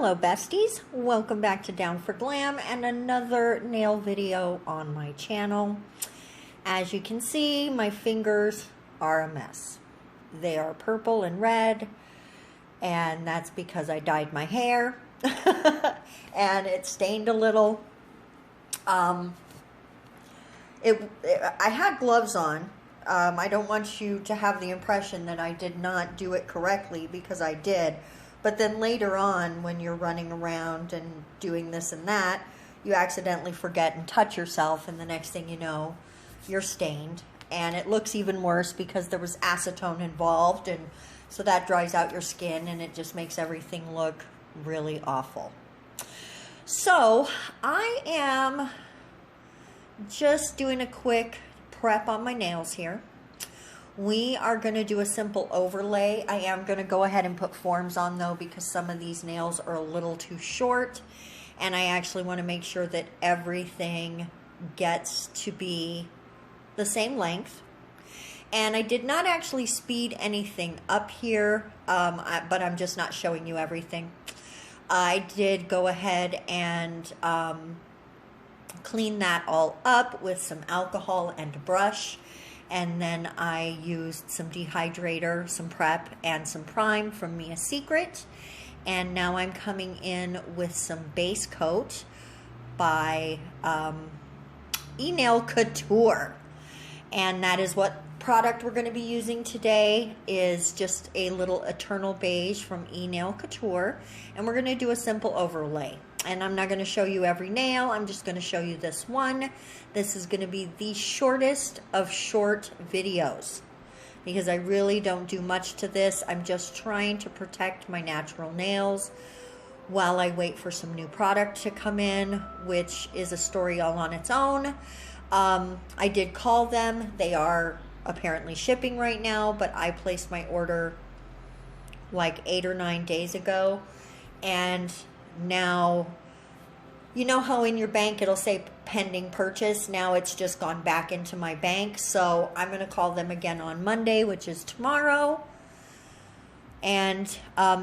Hello besties, welcome back to Down for Glam and another nail video on my channel. As you can see, my fingers are a mess. They are purple and red, and that's because I dyed my hair and it stained a little. I had gloves on. I don't want you to have the impression that I did not do it correctly, because I did. But then later on, when you're running around and doing this and that, you accidentally forget and touch yourself, and the next thing you know, you're stained. And it looks even worse because there was acetone involved, and so that dries out your skin, and it just makes everything look really awful. So I am just doing a quick prep on my nails here. We are going to do a simple overlay. I am going to go ahead and put forms on though, because some of these nails are a little too short, and I actually want to make sure that everything gets to be the same length. And I did not actually speed anything up here, but I'm just not showing you everything. I did go ahead and clean that all up with some alcohol and a brush. And then I used some dehydrator, some prep, and some prime from Mia Secret. And now I'm coming in with some base coat by Enail Coutour. And that is what product we're going to be using today, is just a little Eternal Beige from Enail Coutour. And we're going to do a simple overlay. And I'm not going to show you every nail. I'm just going to show you this one. This is going to be the shortest of short videos, because I really don't do much to this. I'm just trying to protect my natural nails while I wait for some new product to come in, which is a story all on its own. I did call them. They are apparently shipping right now, but I placed my order like 8 or 9 days ago. And now, you know how in your bank it'll say pending purchase? Now it's just gone back into my bank. So I'm going to call them again on Monday, which is tomorrow. And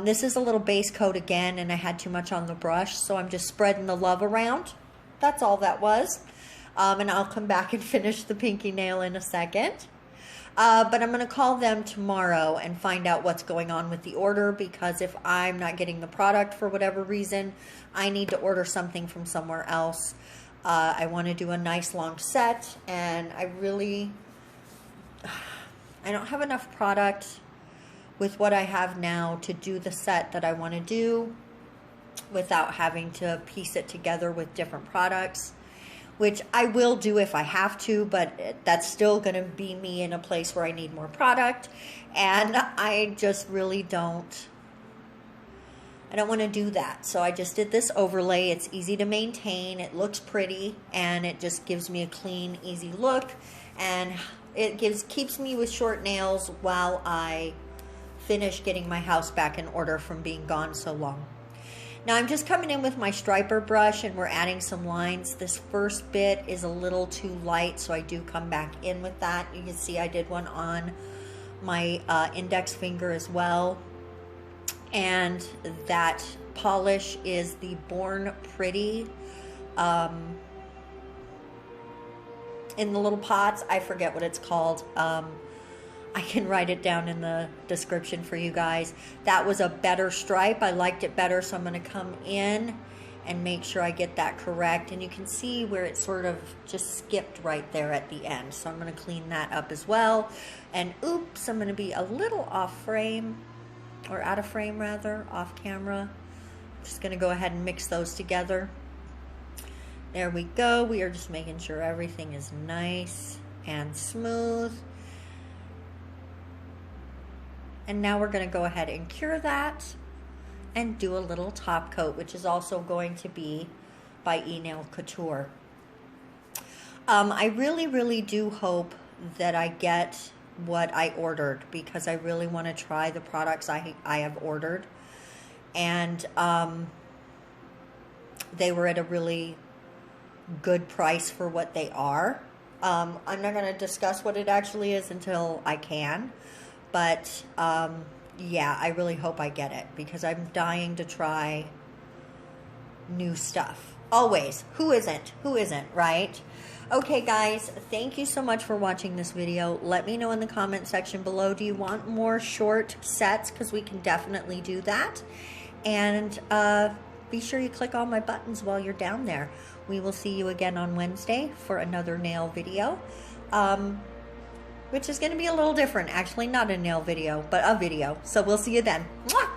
this is a little base coat again, and I had too much on the brush, so I'm just spreading the love around. That's all that was. And I'll come back and finish the pinky nail in a second. But I'm going to call them tomorrow and find out what's going on with the order, because if I'm not getting the product for whatever reason, I need to order something from somewhere else. I want to do a nice long set, and I don't have enough product with what I have now to do the set that I want to do without having to piece it together with different products, which I will do if I have to, but that's still going to be me in a place where I need more product, and I just really don't want to do that. So I just did this overlay. It's easy to maintain, it looks pretty, and it just gives me a clean, easy look, and it keeps me with short nails while I finish getting my house back in order from being gone so long. Now I'm just coming in with my striper brush, and we're adding some lines. This first bit is a little too light, so I do come back in with that. You can see I did one on my index finger as well. And that polish is the Born Pretty in the little pots. I forget what it's called. I can write it down in the description for you guys. That was a better stripe. I liked it better, so I'm going to come in and make sure I get that correct. And you can see where it sort of just skipped right there at the end. So I'm going to clean that up as well. And oops, I'm going to be a little off frame, or out of frame rather, off camera. I'm just going to go ahead and mix those together. There we go. We are just making sure everything is nice and smooth. And now we're going to go ahead and cure that and do a little top coat, which is also going to be by Enail Coutour. I really do hope that I get what I ordered, because I really want to try the products I have ordered. And they were at a really good price for what they are. I'm not going to discuss what it actually is until I can. But yeah, I really hope I get it, because I'm dying to try new stuff. Always. Who isn't? Who isn't, right? Okay, guys, thank you so much for watching this video. Let me know in the comment section below, do you want more short sets? Because we can definitely do that. And be sure you click all my buttons while you're down there. We will see you again on Wednesday for another nail video, which is going to be a little different. Actually, not a nail video, but a video. So we'll see you then. Mwah!